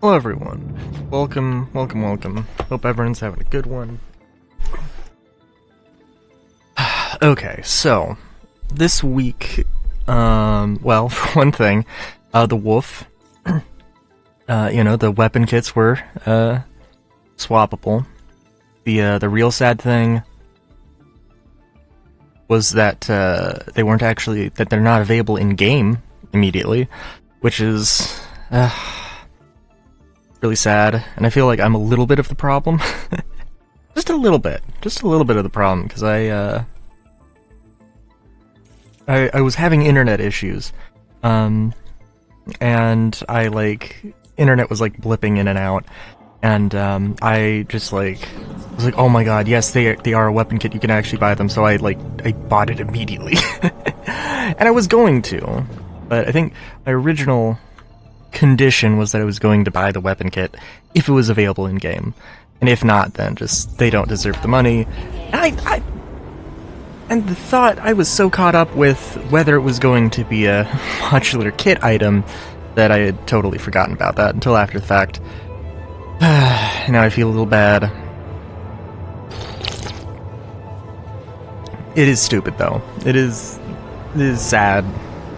Hello everyone. Welcome. Hope everyone's having a good one. Okay, so this week, well, for one thing, the wolf, the weapon kits were swappable. The real sad thing was that they weren't actually they're not available in game immediately, which is really sad, and I feel like I'm a little bit of the problem. just a little bit of the problem, because I was having internet issues, and internet was blipping in and out, and I just was like, oh my god, yes, they are a weapon kit, you can actually buy them, so I bought it immediately. And I was going to, but I think my original condition was that I was going to buy the weapon kit if it was available in game, and if not, then just they don't deserve the money. And the thought, I was so caught up with whether it was going to be a modular kit item that I had totally forgotten about that until after the fact. Now I feel a little bad. It is stupid though. It is sad,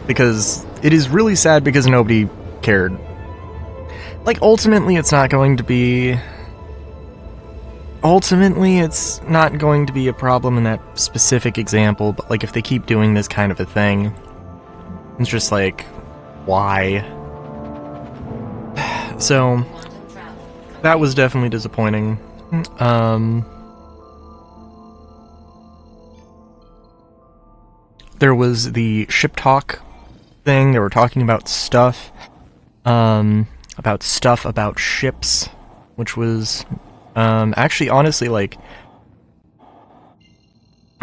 because it is really sad because nobody cared. Ultimately it's not going to be a problem in that specific example, but if they keep doing this kind of a thing, it's just why? So that was definitely disappointing. There was the ship talk thing. They were talking about stuff about ships, which was actually, honestly,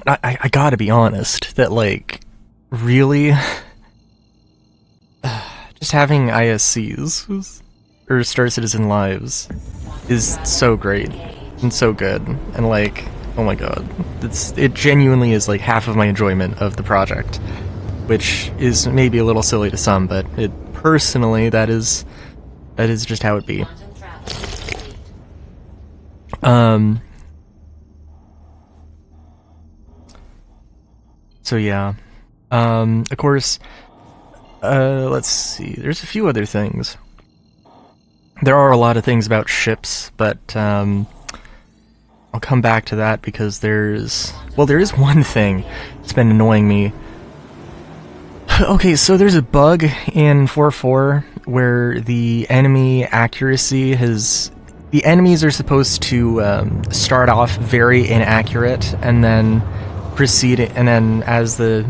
I gotta be honest that really just having ISCs or Star Citizen lives is so great and so good, and oh my god, it genuinely is half of my enjoyment of the project, which is maybe a little silly to some, but personally that is just how it be. So yeah, of course, let's see, there's a few other things. There are a lot of things about ships, but I'll come back to that, because there is one thing that's been annoying me. Okay, so there's a bug in 4.4 where the enemy accuracy the enemies are supposed to start off very inaccurate, and then as the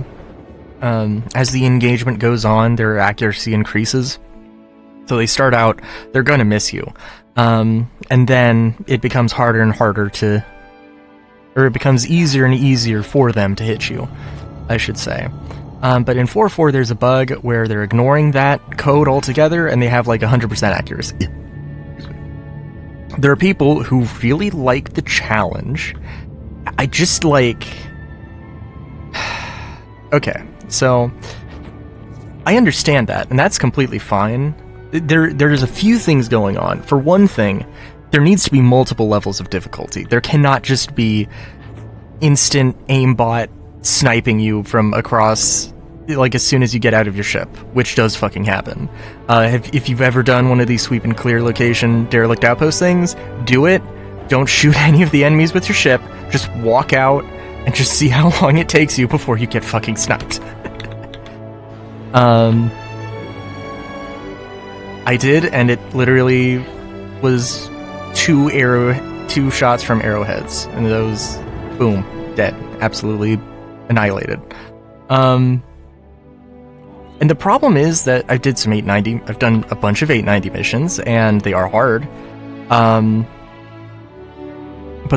engagement goes on, their accuracy increases. So they start out, they're gonna miss you, and then it becomes harder and harder it becomes easier and easier for them to hit you, I should say. But in 4.4 there's a bug where they're ignoring that code altogether, and they have 100% accuracy. There are people who really like the challenge. I just okay, so I understand that, and that's completely fine. There's a few things going on. For one thing, there needs to be multiple levels of difficulty. There cannot just be instant aimbot sniping you from across, as soon as you get out of your ship, which does fucking happen. If you've ever done one of these sweep and clear location derelict outpost things, do it. Don't shoot any of the enemies with your ship. Just walk out and just see how long it takes you before you get fucking sniped. I did, and it literally was two shots from arrowheads, and those, boom, dead, absolutely annihilated. And the problem is that I did some 890. I've done a bunch of 890 missions, and they are hard. But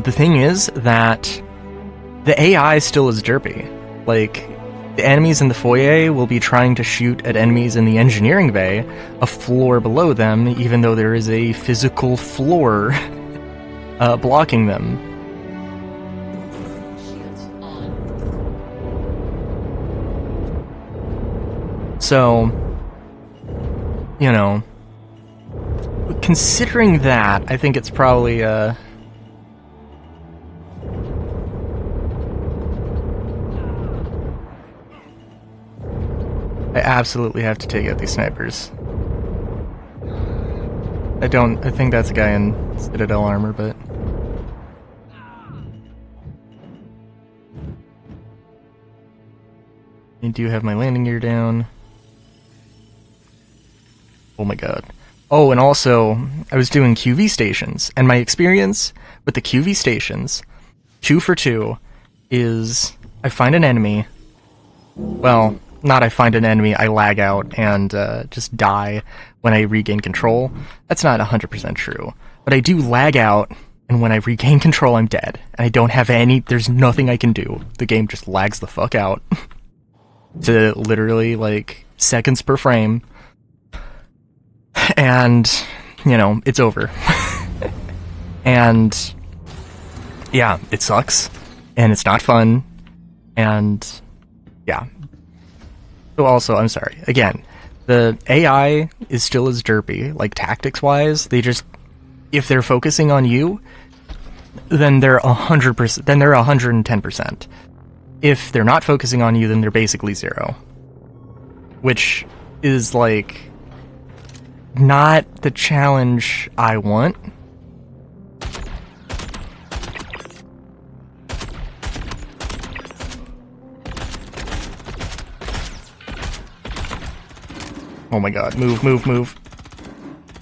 the thing is that the AI still is derpy. The enemies in the foyer will be trying to shoot at enemies in the engineering bay, a floor below them, even though there is a physical floor blocking them. So, considering that, I think it's probably, I absolutely have to take out these snipers. I think that's a guy in Citadel armor, but... I do have my landing gear down. Oh my god. Oh, and also, I was doing QV stations, and my experience with the QV stations, 2 for 2, is I find an enemy, well, not I find an enemy, I lag out and just die when I regain control. That's not 100% true, but I do lag out, and when I regain control, I'm dead, and I don't have there's nothing I can do. The game just lags the fuck out to literally, like, seconds per frame. And, you know, it's over. And, yeah, it sucks. And it's not fun. And, yeah. So also, I'm sorry. Again, the AI is still as derpy, like, tactics-wise. They just, if they're focusing on you, then they're 100%, then they're 110%. If they're not focusing on you, then they're basically 0. Which is, like... not the challenge I want. Oh my god, move, move, move.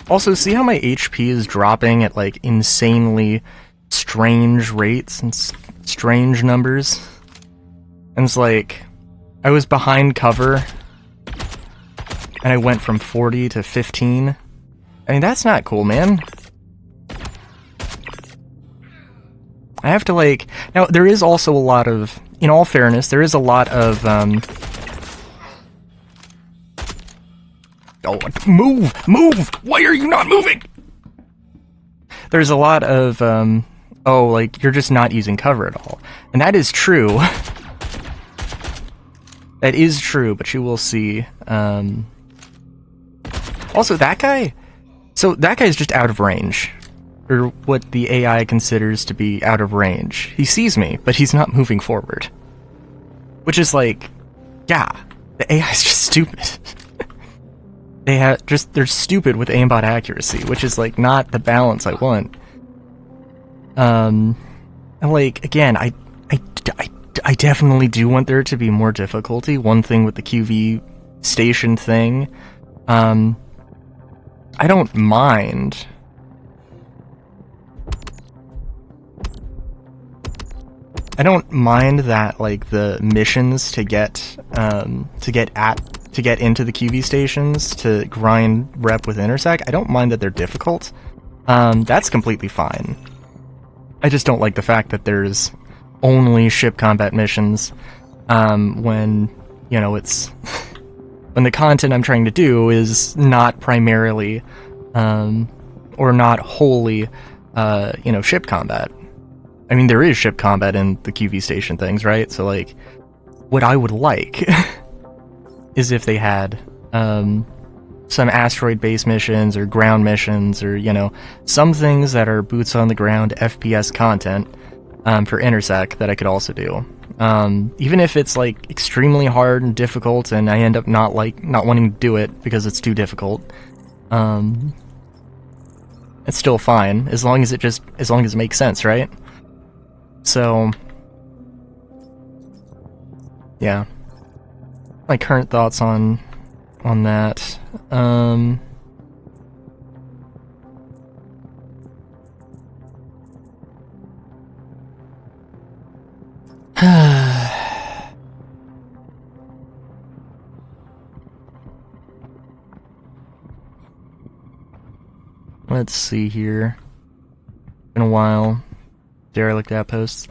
Also, see how my HP is dropping at, like, insanely strange rates and strange numbers? And it's like, I was behind cover, and I went from 40 to 15. I mean, that's not cool, man. I have to, like... Now, there is also a lot of... In all fairness, there is a lot of, Oh, move! Move! Why are you not moving? There's a lot of, oh, like, you're just not using cover at all. And that is true. That is true, but you will see, Also, that guy... So, that guy's just out of range. Or what the AI considers to be out of range. He sees me, but he's not moving forward. Which is like... Yeah, the AI's just stupid. They're stupid with aimbot accuracy, which is, like, not the balance I want. And, like, again, I definitely do want there to be more difficulty. One thing with the QV station thing, I don't mind. I don't mind that, like, the missions to get into the QV stations to grind rep with Intersec. I don't mind that they're difficult. That's completely fine. I just don't like the fact that there's only ship combat missions when, you know, it's when the content I'm trying to do is not primarily or not wholly you know, ship combat. I mean, there is ship combat in the QV station things, right? So, like, what I would like is if they had some asteroid-based missions or ground missions or, you know, some things that are boots-on-the-ground FPS content for Intersec that I could also do. Even if it's, like, extremely hard and difficult and I end up not wanting to do it because it's too difficult, it's still fine, as long as it makes sense, right? So, yeah. My current thoughts on that. Let's see here. Been a while. Derelict outposts.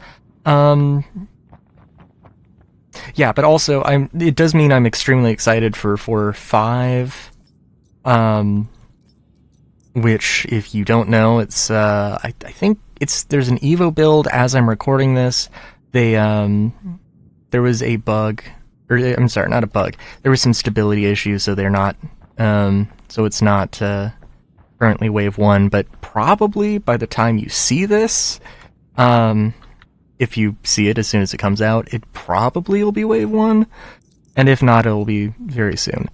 Yeah, but also it does mean I'm extremely excited for 5. Which, if you don't know, it's I think there's an Evo build as I'm recording this. There was a bug, or I'm sorry, not a bug. There was some stability issues, so they're not so it's not currently wave 1, but probably by the time you see this, if you see it as soon as it comes out, it probably will be wave 1, and if not, it'll be very soon.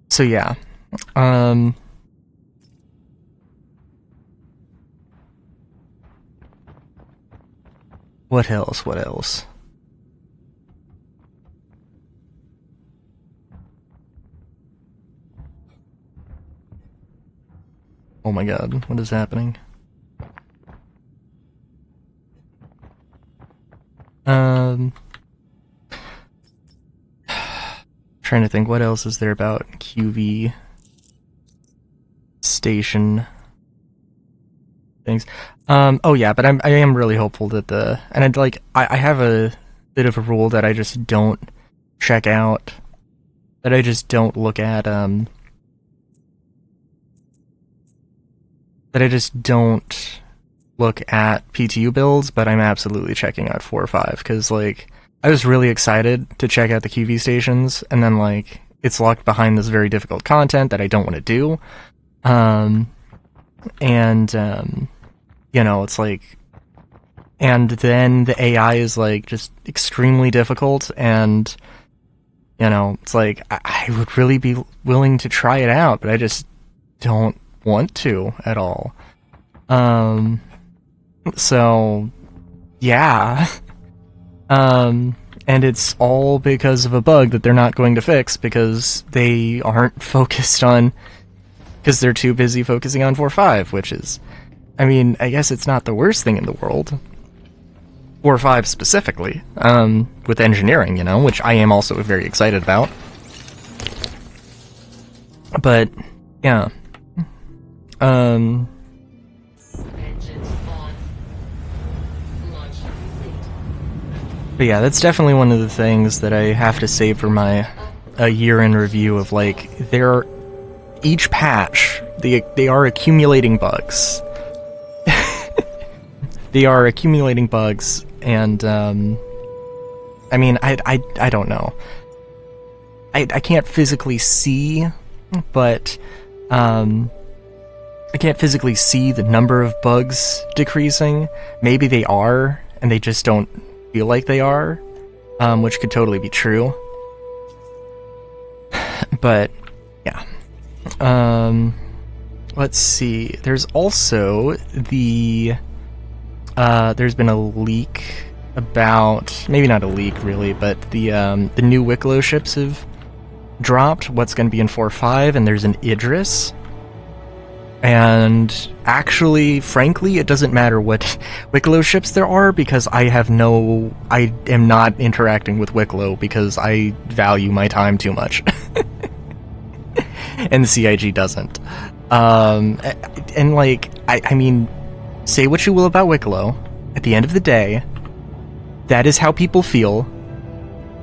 So yeah. What else? Oh my god, what is happening? Trying to think, what else is there about QV station things? Oh yeah, but I am really hopeful that I have a bit of a rule that I just don't check out, that I just don't look at, that I just don't look at PTU builds, but I'm absolutely checking out 4 or 5, because, like, I was really excited to check out the QV stations, and then, like, it's locked behind this very difficult content that I don't want to do. You know, it's like, and then the AI is, like, just extremely difficult, and, you know, it's like, I would really be willing to try it out, but I just don't want to at all. So, yeah. And it's all because of a bug that they're not going to fix, because they aren't focused on, because they're too busy focusing on 4.5, which is, I mean, I guess it's not the worst thing in the world. 4.5 specifically, with engineering, you know, which I am also very excited about. But, yeah. But yeah, that's definitely one of the things that I have to say for my year in review of, like, each patch, they are accumulating bugs. They are accumulating bugs, and I mean, I don't know. I can't physically see, but I can't physically see the number of bugs decreasing. Maybe they are, and they just don't feel like they are, which could totally be true. But yeah. Let's see. There's also there's been a leak about, maybe not a leak really, but the new Wicklow ships have dropped. What's going to be in 4.5, and there's an Idris. And actually, frankly, it doesn't matter what Wicklow ships there are, because I am not interacting with Wicklow because I value my time too much. And the CIG doesn't. And like, I mean, say what you will about Wicklow, at the end of the day, that is how people feel.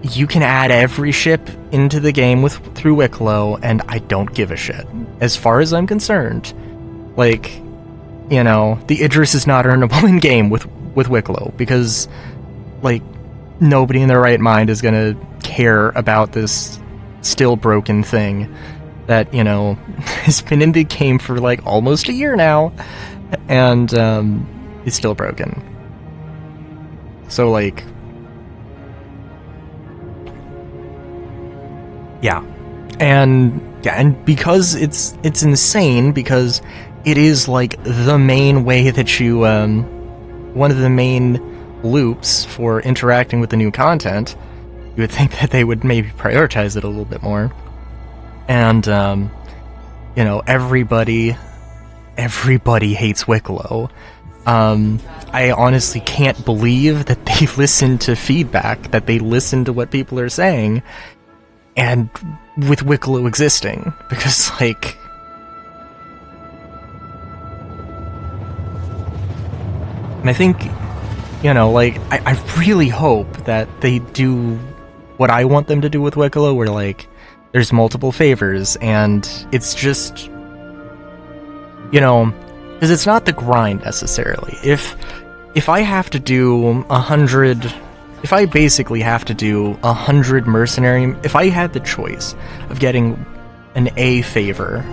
You can add every ship into the game through Wicklow, and I don't give a shit. As far as I'm concerned, like, you know, the Idris is not earnable in game with Wicklow, because, like, nobody in their right mind is gonna care about this still broken thing that, you know, has been in the game for, like, almost a year now, and is still broken. So, like, yeah. And because it's insane, because it is, like, the main way that you, one of the main loops for interacting with the new content, you would think that they would maybe prioritize it a little bit more. And, you know, everybody hates Wicklow. I honestly can't believe that they listen to feedback, that they listen to what people are saying, and with Wicklow existing, because, like, and I think, you know, like, I really hope that they do what I want them to do with Wicklow, where, like, there's multiple favors, and it's just, you know, because it's not the grind necessarily. If I have to do 100 if I basically have to do 100 mercenary, if I had the choice of getting an A favor,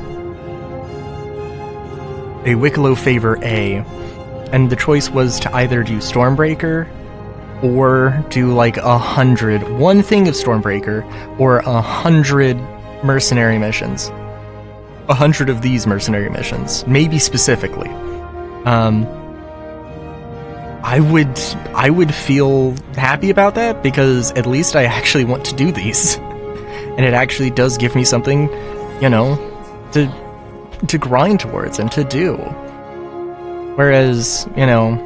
a Wicklow favor A, and the choice was to either do Stormbreaker or do like 100, one thing of Stormbreaker, or 100 mercenary missions. 100 of these mercenary missions, maybe specifically. I would feel happy about that, because at least I actually want to do these. And it actually does give me something, you know, to grind towards and to do. Whereas, you know,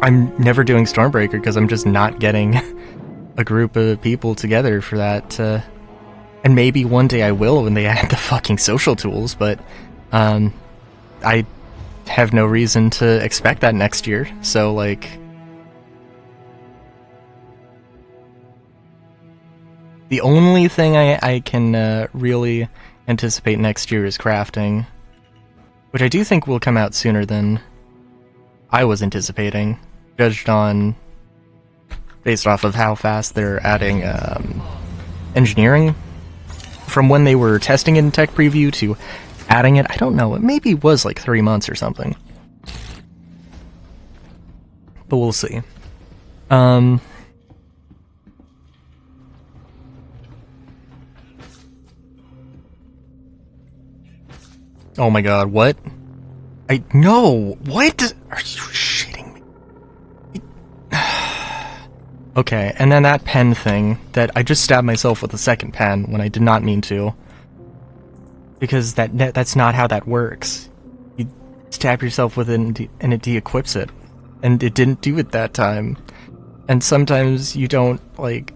I'm never doing Stormbreaker because I'm just not getting a group of people together for that. And maybe one day I will when they add the fucking social tools, but I have no reason to expect that next year. So, like, the only thing I can really anticipate next year is crafting, which I do think will come out sooner than I was anticipating, judged on based off of how fast they're adding engineering from when they were testing it in tech preview to adding it. I don't know, it maybe was like 3 months or something, but we'll see. Oh my god, what? No, what? Are you shitting me? Okay, and then that pen thing, that I just stabbed myself with a second pen when I did not mean to. Because that's not how that works. You stab yourself with it and it de-equips it. And it didn't do it that time. And sometimes you don't, like,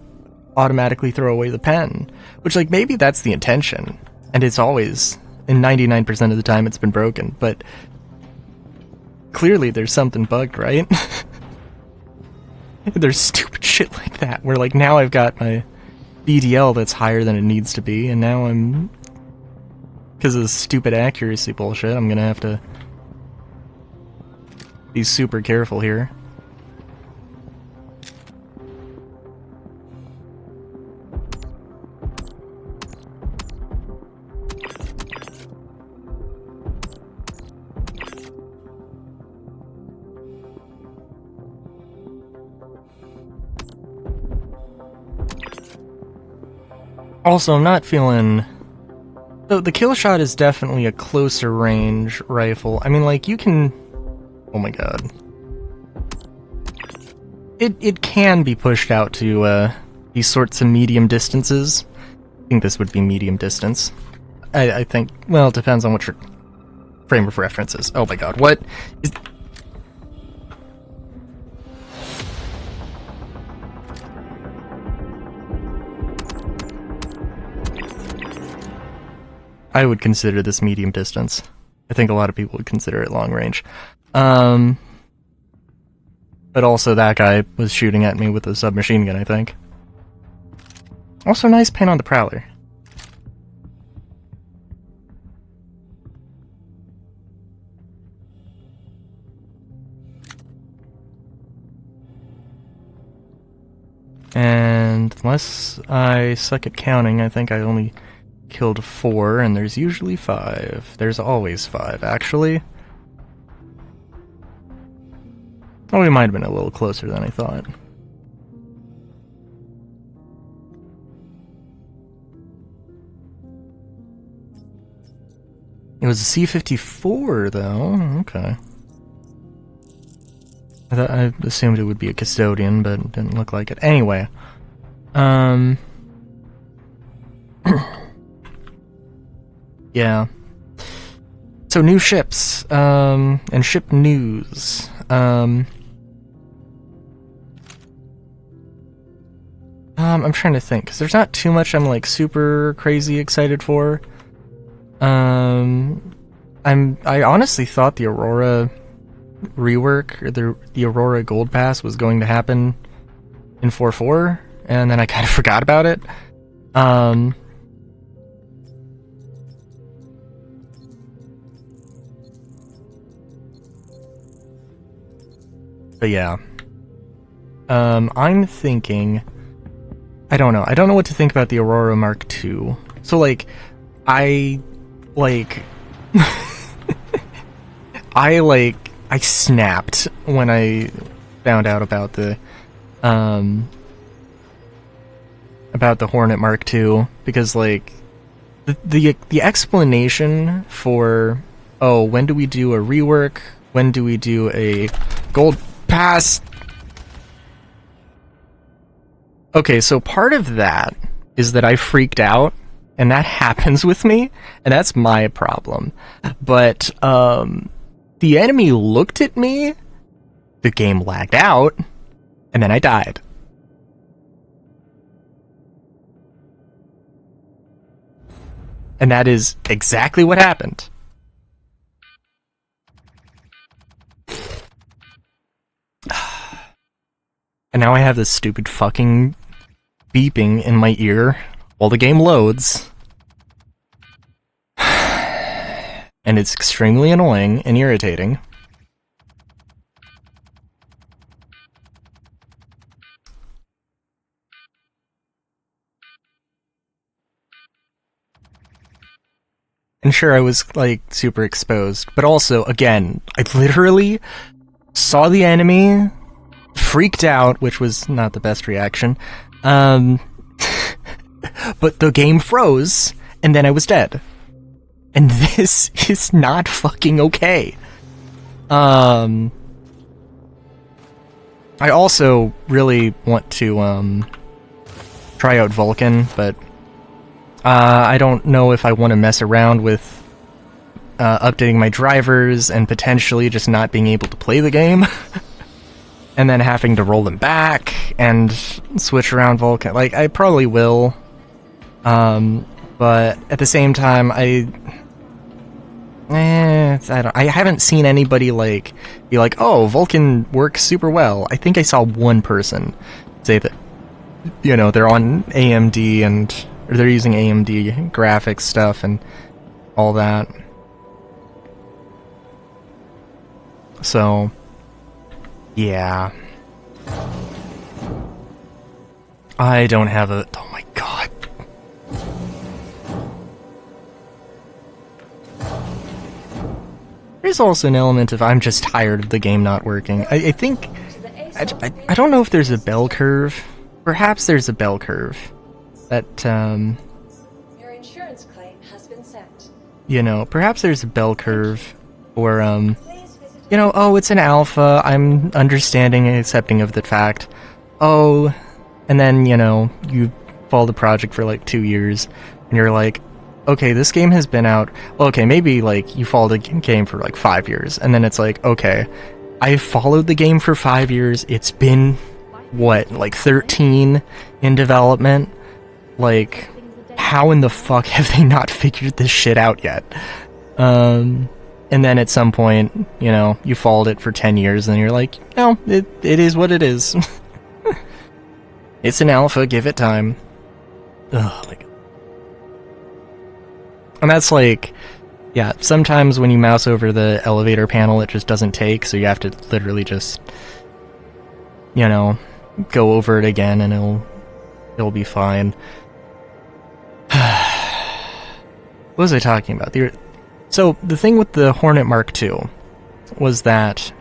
automatically throw away the pen. Which, like, maybe that's the intention. And it's always, in 99% of the time, it's been broken. But clearly there's something bugged, right? There's stupid shit like that, where, like, now I've got my BDL that's higher than it needs to be, and now I'm... because of the stupid accuracy bullshit, I'm gonna have to be super careful here. Also, I'm not feeling... the kill shot is definitely a closer range rifle. I mean, like, you can... oh my god. It can be pushed out to these sorts of medium distances. I think this would be medium distance. I think... well, it depends on what your frame of reference is. Oh my god, what? I would consider this medium distance. I think a lot of people would consider it long range. But also that guy was shooting at me with a submachine gun, I think. Also, nice paint on the Prowler. And unless I suck at counting, I think I only killed 4, and there's usually 5. There's always 5, actually. Oh, we might have been a little closer than I thought. It was a C-54, though. Okay. I assumed it would be a custodian, but it didn't look like it. Anyway. Yeah. So, new ships, and ship news. I'm trying to think, because there's not too much I'm, like, super crazy excited for. I honestly thought the Aurora rework, or the Aurora Gold Pass was going to happen in 4.4, and then I kind of forgot about it. But yeah. I'm thinking... I don't know. I don't know what to think about the Aurora Mark II. So, like, I snapped when I found out about the Hornet Mark II, because, like, the explanation for, oh, when do we do a rework? When do we do a gold pass? Okay, so part of that is that I freaked out, and that happens with me, and that's my problem. But, the enemy looked at me, the game lagged out, and then I died. And that is exactly what happened. And now I have this stupid fucking beeping in my ear while the game loads. And it's extremely annoying and irritating. And sure, I was, like, super exposed. But also, again, I literally saw the enemy, freaked out, which was not the best reaction. But the game froze, and then I was dead. And this is not fucking okay. I also really want to, try out Vulkan, but I don't know if I want to mess around with updating my drivers and potentially just not being able to play the game. And then having to roll them back and switch around Vulkan. Like, I probably will. But at the same time, I haven't seen anybody, like, be like, oh, Vulkan works super well. I think I saw one person say that, you know, they're on AMD or they're using AMD graphics stuff and all that. So, yeah. I don't have a... Oh my god. There's also an element of I'm just tired of the game not working. I think... I don't know if there's a bell curve. Perhaps there's a bell curve. That, Your insurance claim has been sent. You know, perhaps there's a bell curve, or, you know, oh, it's an alpha, I'm understanding and accepting of the fact. Oh, and then, you know, you follow the project for, like, 2 years, and you're like, okay, this game has been out, well, okay, maybe, like, you followed the game for, like, 5 years, and then it's like, okay, I followed the game for 5 years, it's been, what, like, 13 in development? Like, how in the fuck have they not figured this shit out yet? And then at some point, you know, you followed it for 10 years and you're like, no, it is what it is. It's an alpha, give it time. Oh my god. And that's like, yeah, sometimes when you mouse over the elevator panel, it just doesn't take, so you have to literally just, you know, go over it again and it'll be fine. What was I talking about? So, the thing with the Hornet Mark II was that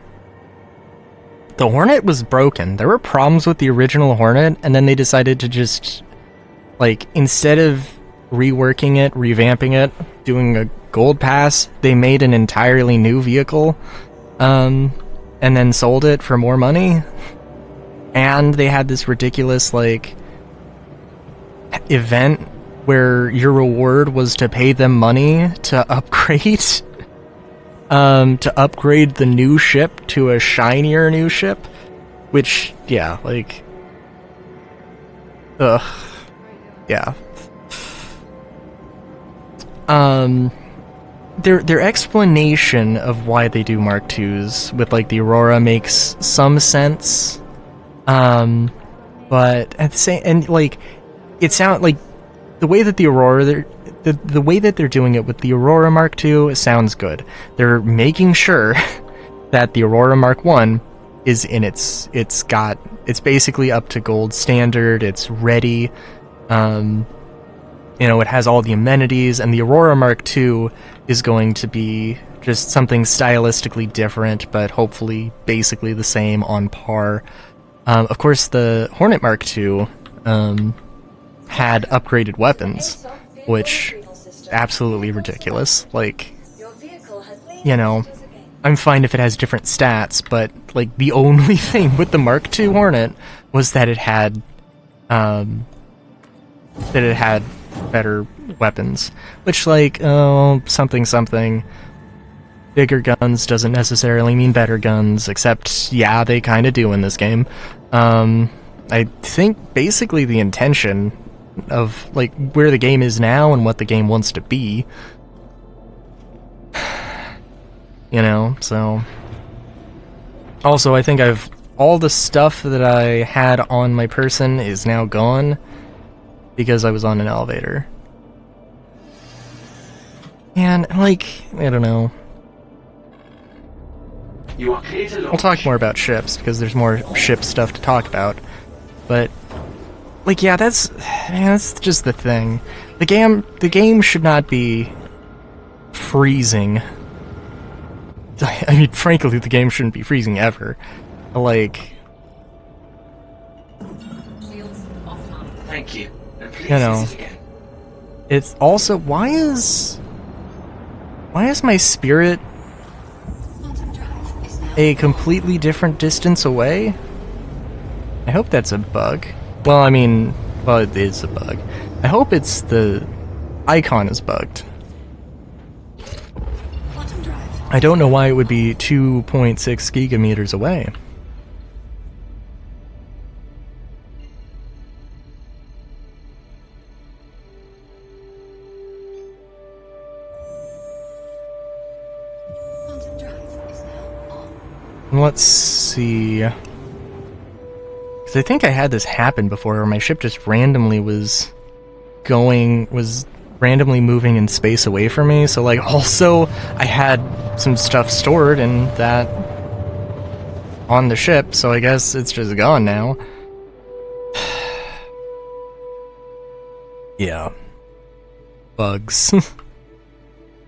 the Hornet was broken. There were problems with the original Hornet, and then they decided to just, like, instead of reworking it, revamping it, doing a gold pass, they made an entirely new vehicle, and then sold it for more money. And they had this ridiculous, like, event where your reward was to pay them money to upgrade the new ship to a shinier new ship, which, yeah, like, ugh, yeah. Their explanation of why they do Mark IIs with, like, the Aurora makes some sense, but at the same, and, like, it sounds like the way that the Aurora, the way that they're doing it with the Aurora Mark II sounds good. They're making sure that the Aurora Mark I is in it's basically up to gold standard. It's ready. It has all the amenities, and the Aurora Mark II is going to be just something stylistically different, but hopefully basically the same, on par. Of course, the Hornet Mark II had upgraded weapons, which absolutely ridiculous. Like, I'm fine if it has different stats, but like the only thing with the Mark II Hornet was that it had better weapons, which, like, something. Bigger guns doesn't necessarily mean better guns, except, yeah, they kind of do in this game. I think basically the intention of, like, where the game is now and what the game wants to be, so... Also, I think all the stuff that I had on my person is now gone, because I was on an elevator. And, like, I don't know. I'll talk more about ships, because there's more ship stuff to talk about. But, like, yeah, that's just the thing. The game should not be freezing. I mean, frankly, the game shouldn't be freezing ever. Like... Thank you. And please use it again. It's also... Why is my spirit a completely different distance away? I hope that's a bug. Well, I mean, it is a bug. I hope it's the icon is bugged. I don't know why it would be 2.6 gigameters away. Let's see. Because I think I had this happen before, where my ship just randomly was randomly moving in space away from me. So, like, also, I had some stuff stored in that on the ship, so I guess it's just gone now. Yeah. Bugs.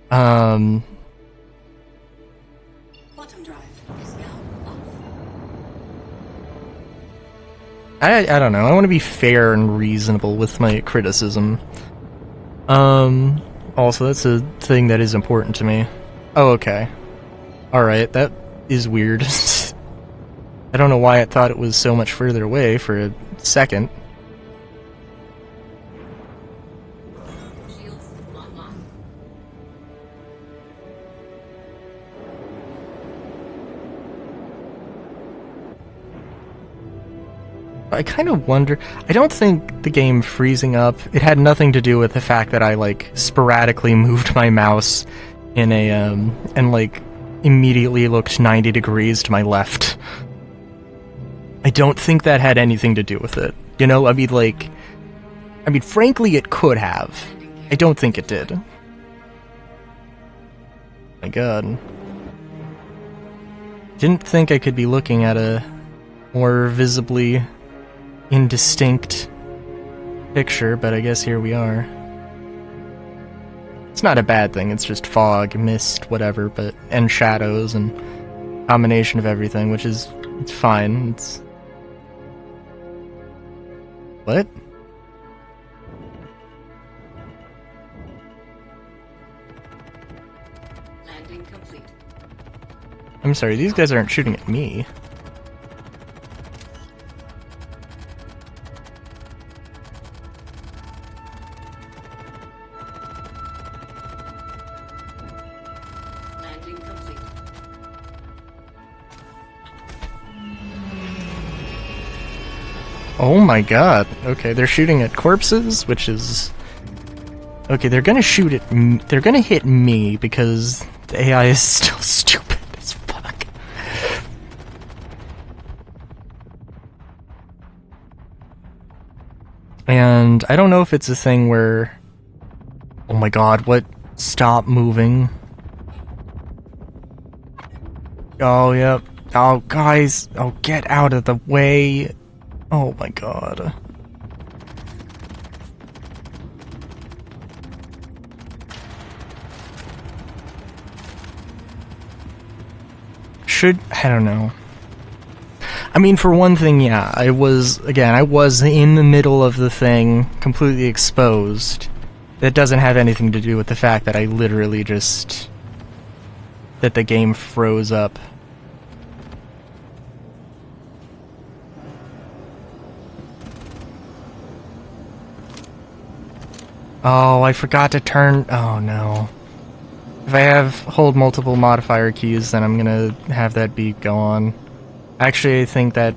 Quantum drive is now off. I don't know. I want to be fair and reasonable with my criticism. Also, that's a thing that is important to me. Oh, okay. Alright, that is weird. I don't know why I thought it was so much further away for a second. I kind of wonder... I don't think the game freezing up... It had nothing to do with the fact that I, like, sporadically moved my mouse in a, and, like, immediately looked 90 degrees to my left. I don't think that had anything to do with it. You know, I mean, frankly, it could have. I don't think it did. My god. Didn't think I could be looking at a more visibly indistinct picture, but I guess here we are. It's not a bad thing, it's just fog, mist, whatever, and shadows, and combination of everything, which is, it's fine. It's... What? Landing complete. I'm sorry, these guys aren't shooting at me. Oh my god. Okay, they're shooting at corpses, which is... Okay, they're gonna shoot at they're gonna hit me because the AI is still stupid as fuck. And I don't know if it's a thing where... Oh my god, what? Stop moving. Oh, yep. Oh, guys. Oh, get out of the way. Oh my god. I don't know. I mean, for one thing, yeah, I was in the middle of the thing, completely exposed. That doesn't have anything to do with the fact that I literally just... that the game froze up. Oh, I forgot to turn... Oh, no. If I hold multiple modifier keys, then I'm gonna have that beep go on. Actually, I think that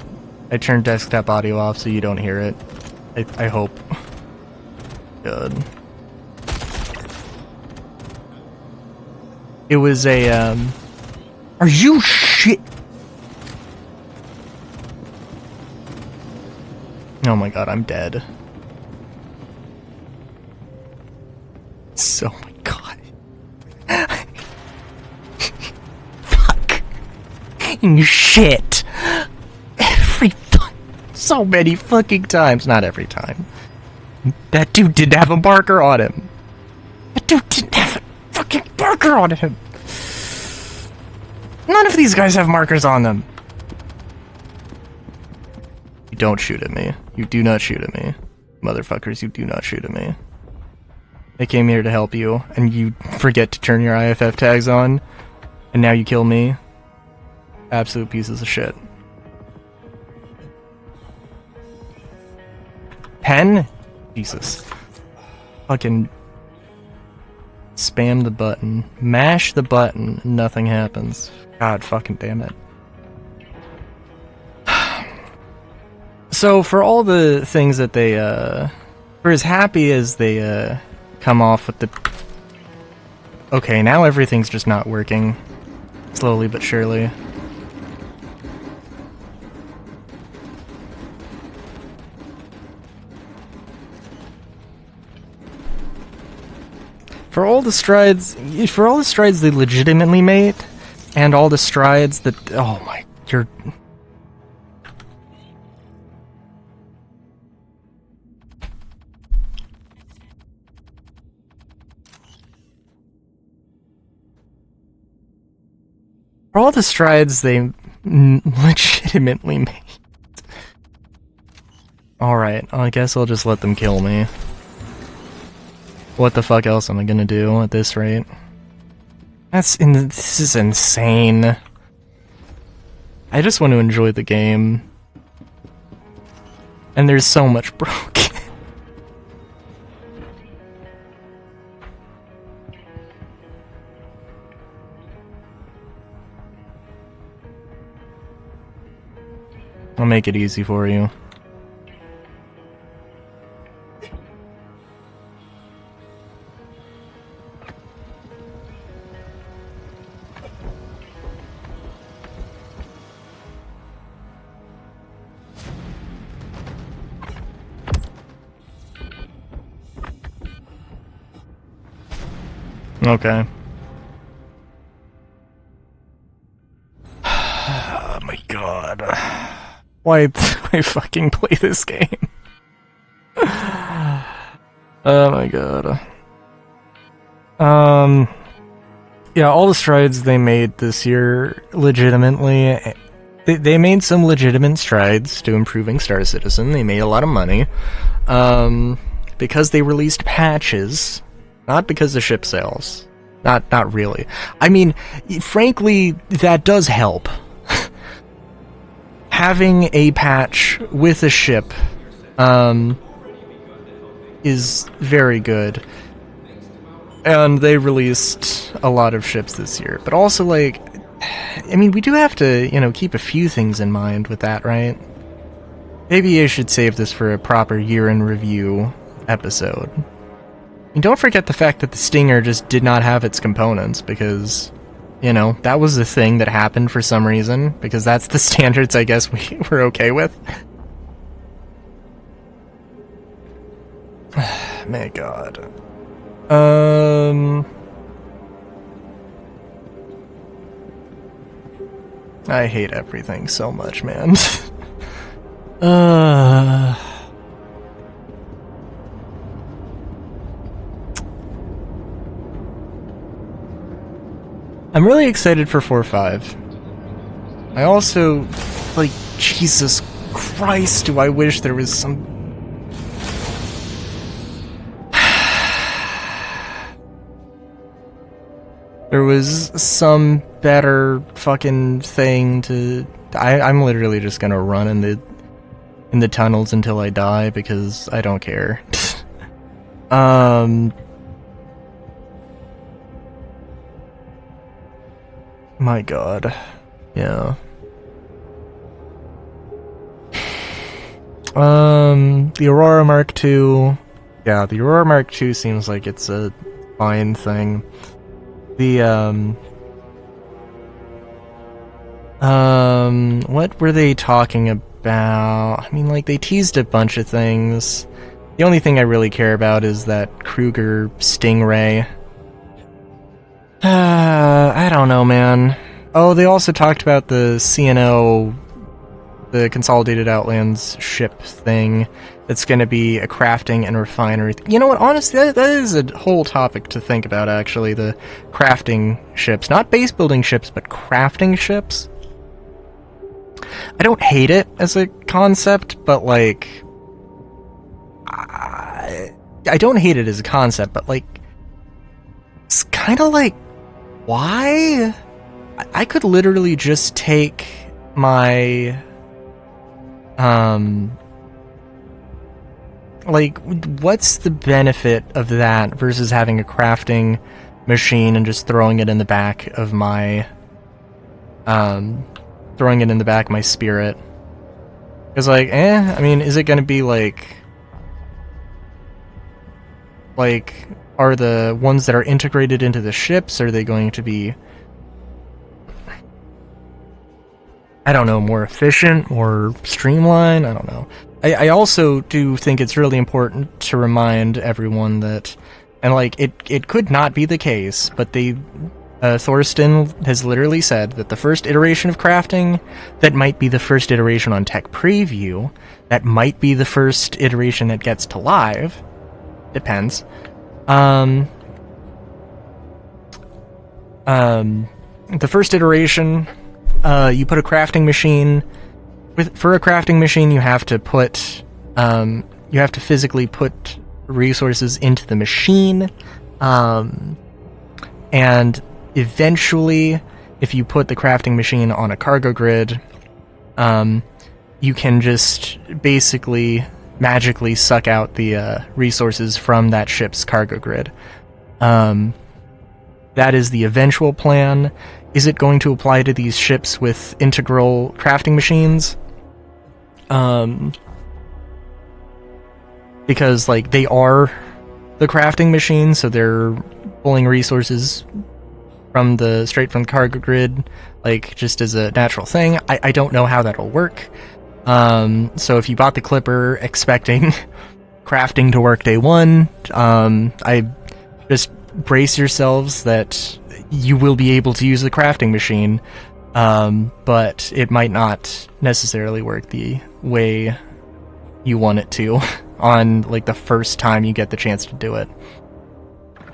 I turned desktop audio off so you don't hear it. I hope. Good. It was a, Are you shit? Oh my god, I'm dead. So, my god. Fuck. You shit. So many fucking times. Not every time. That dude didn't have a marker on him. That dude didn't have a fucking marker on him. None of these guys have markers on them. You don't shoot at me. You do not shoot at me. Motherfuckers, you do not shoot at me. I came here to help you, and you forget to turn your IFF tags on, and now you kill me. Absolute pieces of shit. Pen? Jesus. Fucking spam the button. Mash the button. Nothing happens. God fucking damn it. So for all the things that they, for as happy as they, come off with the... Okay, now everything's just not working. Slowly but surely. For all the strides they legitimately made, and all the strides that... Oh my... You're... For all the strides they legitimately made. Alright, I guess I'll just let them kill me. What the fuck else am I gonna do at this rate? This is insane. I just want to enjoy the game. And there's so much broken. I'll make it easy for you. Okay. Oh my god. Why do I fucking play this game? Oh my god. Yeah, all the strides they made this year, legitimately, they made some legitimate strides to improving Star Citizen. They made a lot of money. Because they released patches, not because of ship sales. Not really. I mean, frankly, that does help. Having a patch with a ship is very good. And they released a lot of ships this year. But also, like, I mean, we do have to, you know, keep a few things in mind with that, right? Maybe I should save this for a proper year-in-review episode. And don't forget the fact that the Stinger just did not have its components, because, you know, that was the thing that happened for some reason, because that's the standards I guess we were okay with. My god. I hate everything so much, man. uh... I'm really excited for 4.5. I also, like, Jesus Christ, do I wish there was some... there was some better fucking thing to... I'm literally just gonna run in the tunnels until I die, because I don't care. My god. Yeah. The Aurora Mark II. Yeah, the Aurora Mark II seems like it's a fine thing. What were they talking about? I mean, like, they teased a bunch of things. The only thing I really care about is that Kruger Stingray. I don't know, man. Oh, they also talked about the CNO, the Consolidated Outlands ship thing. That's going to be a crafting and refinery. You know what, honestly, that is a whole topic to think about, actually. The crafting ships. Not base building ships, but crafting ships. I don't hate it as a concept, but, like... I don't hate it as a concept, but, like... It's kind of like... Why? I could literally just take my... like, what's the benefit of that versus having a crafting machine and just throwing it in the back of my... throwing it in the back of my spirit? Because, like, I mean, is it gonna be, like... Like, are the ones that are integrated into the ships, are they going to be... I don't know, more efficient, more streamlined? I don't know. I also do think it's really important to remind everyone that, and like, it could not be the case, but they, Thorsten has literally said that the first iteration of crafting, that might be the first iteration on Tech Preview, that might be the first iteration that gets to live, depends. The first iteration, you put a crafting machine. For a crafting machine, you have to put, you have to physically put resources into the machine, and eventually, if you put the crafting machine on a cargo grid, you can just basically magically suck out the resources from that ship's cargo grid. That is the eventual plan. Is it going to apply to these ships with integral crafting machines? Because, like, they are the crafting machine, so they're pulling resources from straight from the cargo grid, like, just as a natural thing. I don't know how that'll work. So if you bought the Clipper expecting crafting to work day one, I just brace yourselves that you will be able to use the crafting machine, but it might not necessarily work the way you want it to on, like, the first time you get the chance to do it.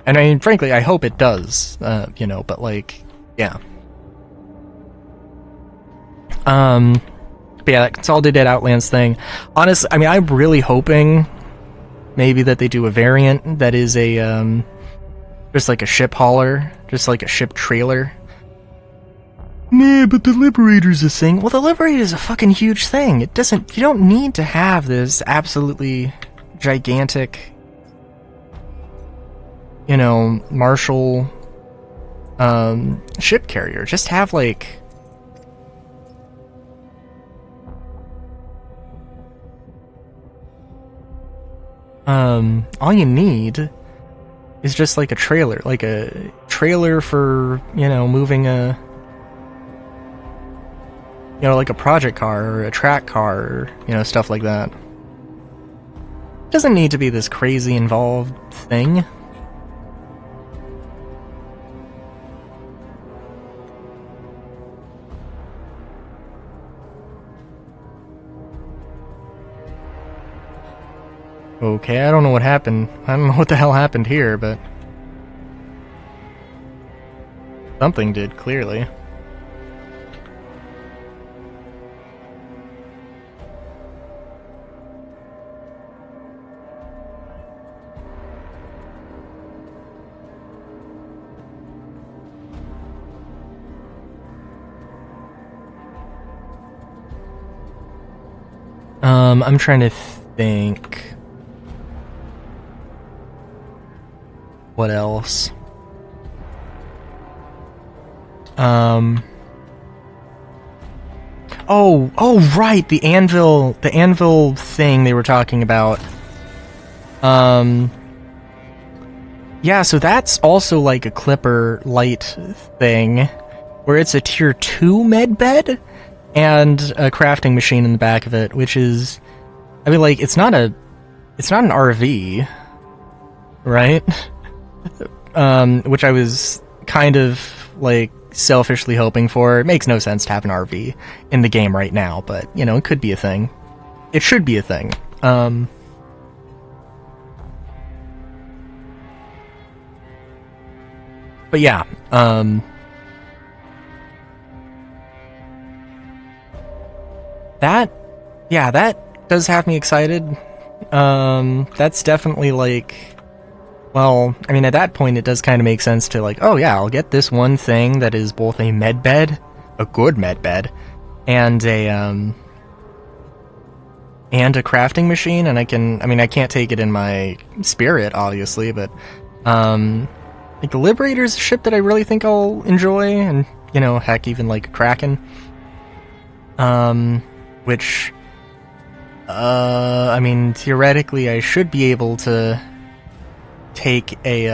And I mean, frankly, I hope it does, you know, but, like, yeah. But yeah, that Consolidated Outlands thing, honestly, I mean, I'm really hoping maybe that they do a variant that is a, just like a ship hauler, just like a ship trailer. Nah, but the Liberator's a thing. Well, the Liberator's a fucking huge thing. You don't need to have this absolutely gigantic, you know, Marshall, ship carrier. Just have, like, all you need is just like a trailer for, you know, moving a, you know, like a project car or a track car or, you know, stuff like that. It doesn't need to be this crazy involved thing. Okay, I don't know what happened. I don't know what the hell happened here, but... something did, clearly. I'm trying to think... what else? Oh, right, the anvil thing they were talking about. Yeah, so that's also like a Clipper light thing, where it's a tier 2 med bed and a crafting machine in the back of it, which is, I mean, like, it's not an RV, right? Which I was kind of, like, selfishly hoping for. It makes no sense to have an RV in the game right now, but, you know, it could be a thing. It should be a thing. But yeah, that does have me excited. That's definitely like, well, I mean, at that point it does kind of make sense to like, oh yeah, I'll get this one thing that is both a med bed, a good med bed, and a crafting machine, and I can't take it in my spirit, obviously, but, like, the Liberator's a ship that I really think I'll enjoy, and, you know, heck, even, like, Kraken. Which, I mean, theoretically, I should be able to take a,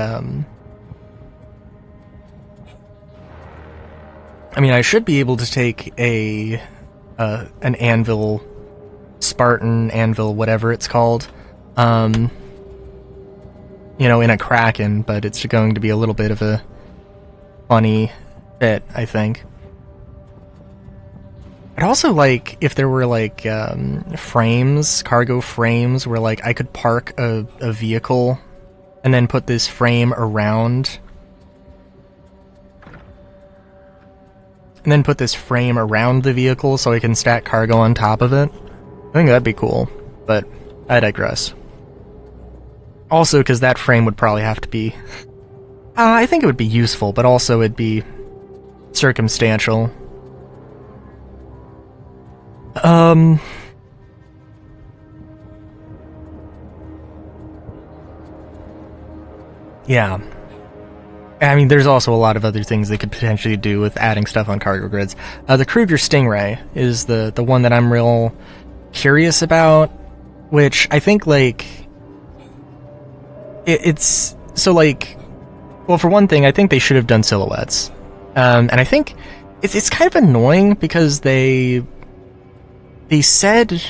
I should be able to take an anvil, Spartan anvil, whatever it's called, you know, in a Kraken, but it's going to be a little bit of a funny bit, I think. I'd also like if there were, like, frames, cargo frames, where, like, I could park a vehicle and then put this frame around. And then put this frame around the vehicle so I can stack cargo on top of it. I think that'd be cool, but I digress. Also, because that frame would probably have to be... I think it would be useful, but also it'd be circumstantial. Yeah. I mean, there's also a lot of other things they could potentially do with adding stuff on cargo grids. The Kruger Stingray is the one that I'm real curious about, which I think, like... It's... So, like... Well, for one thing, I think they should have done silhouettes. And I think it's kind of annoying because they said...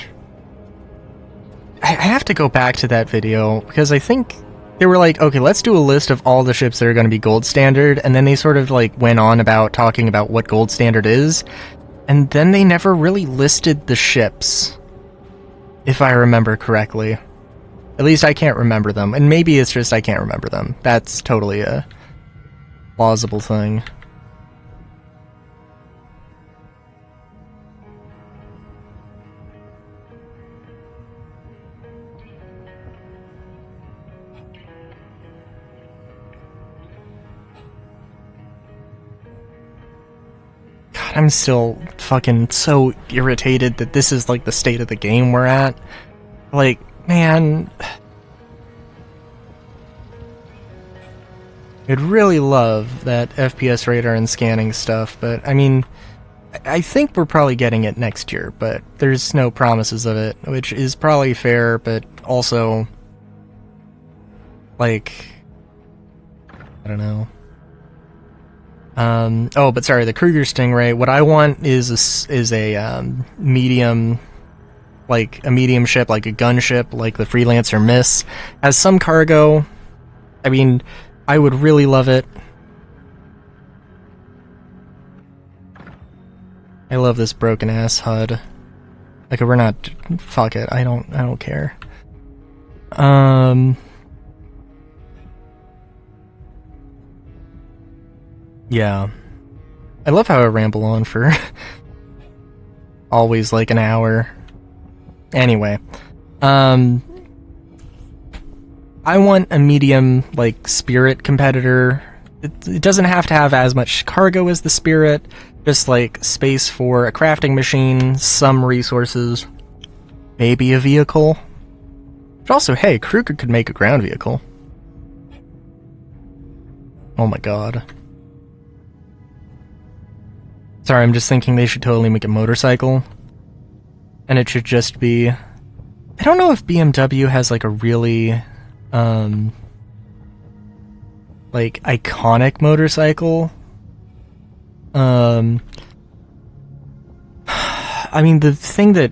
I have to go back to that video, because I think they were like, okay, let's do a list of all the ships that are going to be gold standard, and then they sort of, like, went on about talking about what gold standard is, and then they never really listed the ships, if I remember correctly. At least I can't remember them, and maybe it's just I can't remember them. That's totally a plausible thing. God, I'm still fucking so irritated that this is, like, the state of the game we're at. Like, man... I'd really love that FPS radar and scanning stuff, but, I mean, I think we're probably getting it next year, but there's no promises of it, which is probably fair, but also, like, I don't know. Oh, but sorry, the Kruger Stingray, what I want is a medium, like, a medium ship, like a gunship, like the Freelancer Miss, has some cargo. I mean, I would really love it. I love this broken ass HUD. Like, we're not... Fuck it, I don't care. Yeah. I love how I ramble on for always like an hour. Anyway, I want a medium, like, Spirit competitor. It doesn't have to have as much cargo as the Spirit, just, like, space for a crafting machine, some resources, maybe a vehicle. But also, hey, Kruger could make a ground vehicle. Oh my god. Sorry, I'm just thinking they should totally make a motorcycle. And it should just be... I don't know if BMW has, like, a really... like, iconic motorcycle. I mean, the thing that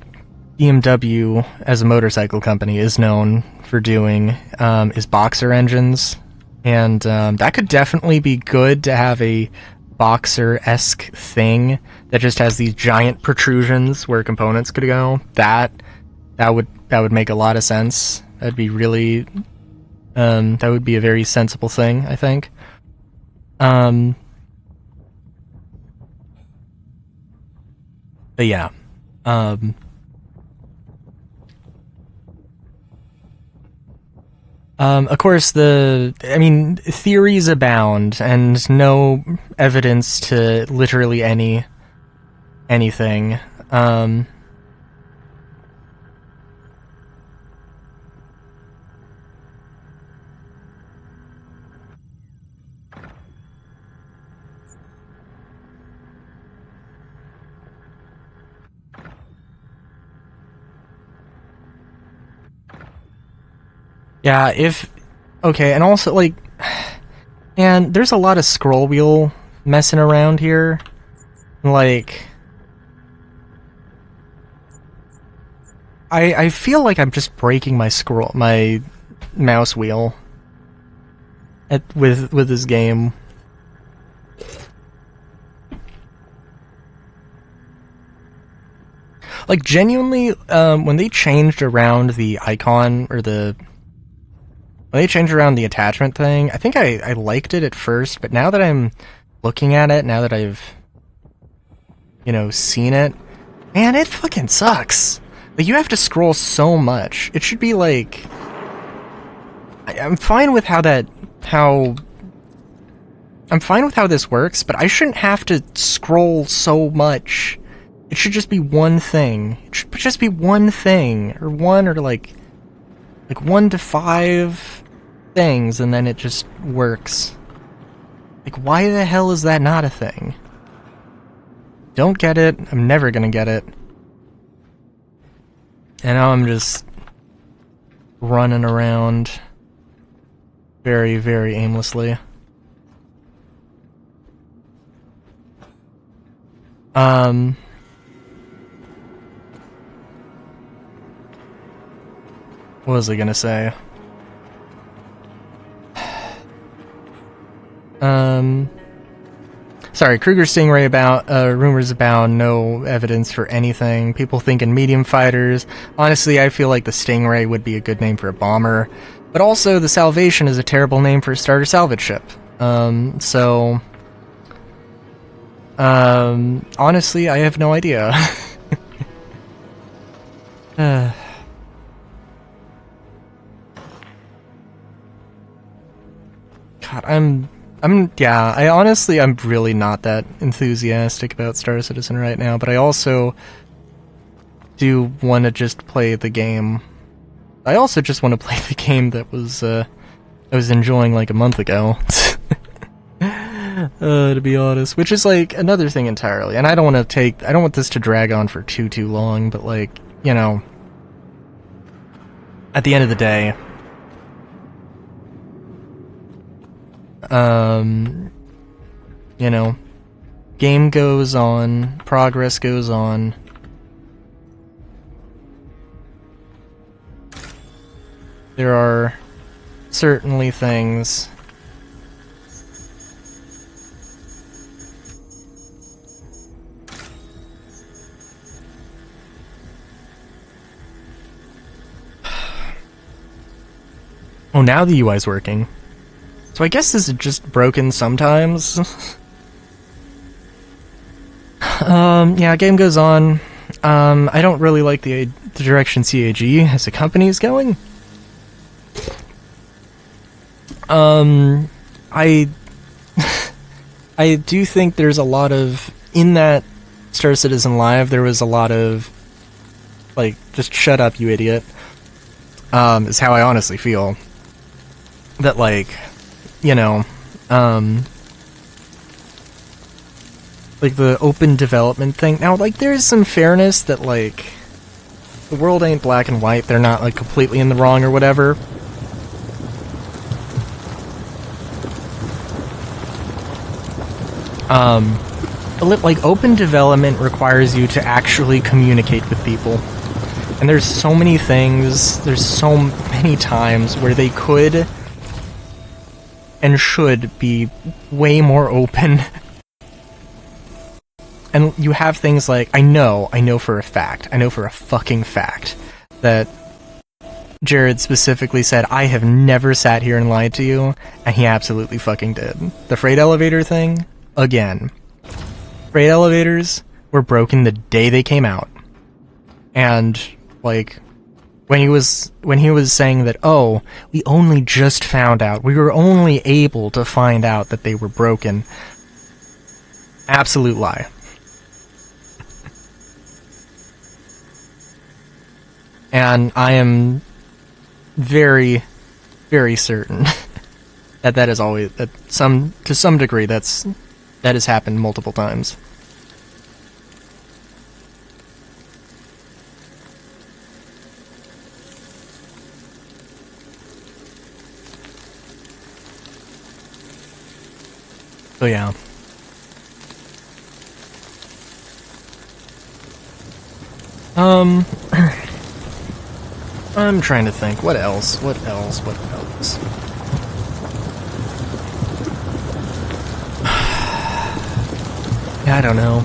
BMW, as a motorcycle company, is known for doing is boxer engines. And that could definitely be good to have a boxer-esque thing that just has these giant protrusions where components could go. That would make a lot of sense. That'd be really... that would be a very sensible thing, I think. But yeah. Of course, theories abound, and no evidence to literally anything. Yeah, okay, and also, like, and there's a lot of scroll wheel messing around here. Like, I feel like I'm just breaking my mouse wheel with this game. Like, genuinely, when they changed around the icon, or when they changed around the attachment thing, I think I liked it at first, but now that I'm looking at it, now that I've, seen it, man, it fucking sucks. Like, you have to scroll so much. It should be like... I'm fine with how this works, but I shouldn't have to scroll so much. It should just be one thing. It should just be one thing, or like 1 to 5 things, and then it just works. Like, why the hell is that not a thing? Don't get it. I'm never gonna get it. And now I'm just running around very, very aimlessly. What was I gonna say? Sorry, Kruger Stingray about, rumors abound, no evidence for anything. People thinking medium fighters. Honestly, I feel like the Stingray would be a good name for a bomber. But also, the Salvation is a terrible name for a starter salvage ship. Honestly, I have no idea. God, I'm really not that enthusiastic about Star Citizen right now, but I also do want to just play the game. I also just want to play the game that I was enjoying like a month ago. To be honest, which is like another thing entirely. And I don't want this to drag on for too long, but like, at the end of the day, game goes on, progress goes on. There are certainly things Oh, now the UI's working. So I guess this is just broken sometimes. Yeah, game goes on. I don't really like the direction CAG as a company is going. I I do think there's a lot of, in that Star Citizen Live, there was a lot of, like, just shut up, you idiot, is how I honestly feel. That, like, you know, like the open development thing. Now, like, there is some fairness that, like, the world ain't black and white, they're not, like, completely in the wrong or whatever. Like, open development requires you to actually communicate with people. And there's so many things, there's so many times where they could and should be way more open. And you have things like, I know for a fucking fact, that Jared specifically said, I have never sat here and lied to you, and he absolutely fucking did. The freight elevator thing, again. Freight elevators were broken the day they came out. And, like, when he was saying that, oh, we only just found out, we were only able to find out that they were broken. Absolute lie. And I am very, very certain that is always, to some degree, that has happened multiple times. So yeah. I'm trying to think, what else? Yeah, I don't know.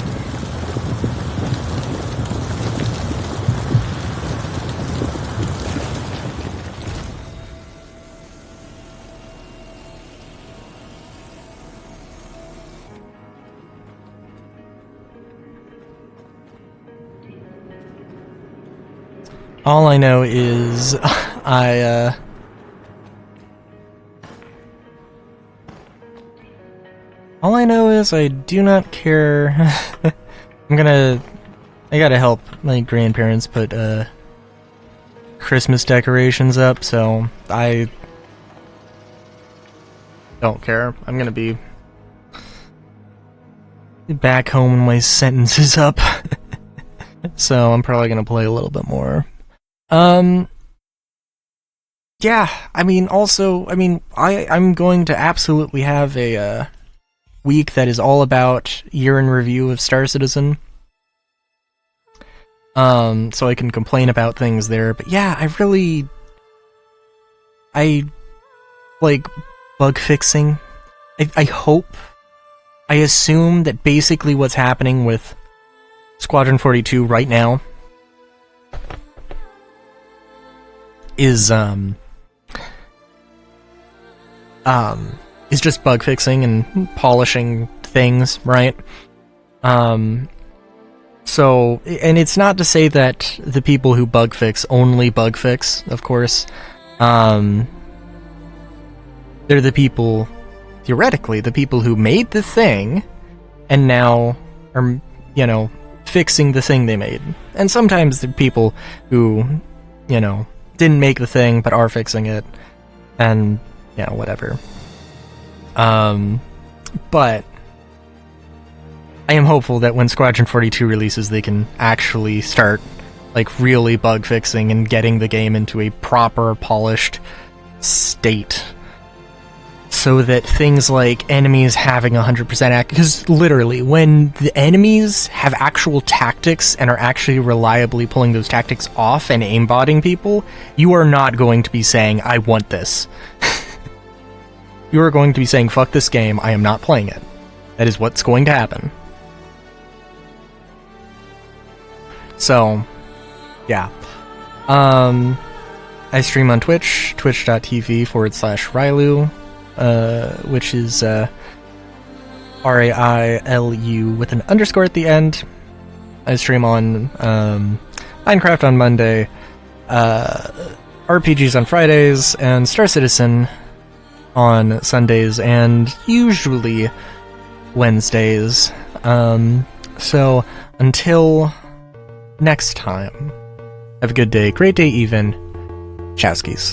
All I know is all I know is I do not care. I gotta help my grandparents put Christmas decorations up, so I don't care. I'm gonna be back home when my sentence is up. So I'm probably gonna play a little bit more. Yeah, I mean, I'm going to absolutely have a week that is all about year in review of Star Citizen. So I can complain about things there, but yeah, I like bug fixing. I assume that basically what's happening with Squadron 42 right now is just bug fixing and polishing things, right? So, and it's not to say that the people who bug fix only bug fix, of course. They're the people, theoretically, the people who made the thing and now are, fixing the thing they made. And sometimes the people who, didn't make the thing but are fixing it, and whatever. But I am hopeful that when Squadron 42 releases, they can actually start like really bug fixing and getting the game into a proper polished state, so that things like enemies having 100% because literally when the enemies have actual tactics and are actually reliably pulling those tactics off and aimbotting people, you are not going to be saying, I want this. You are going to be saying, fuck this game, I am not playing it. That is what's going to happen. So, yeah. I stream on Twitch, twitch.tv/Rylu, which is RAILU with an underscore at the end. I stream on Minecraft on Monday, RPGs on Fridays, and Star Citizen on Sundays, and usually Wednesdays. So until next time, have a good day, great day even. Chowskis.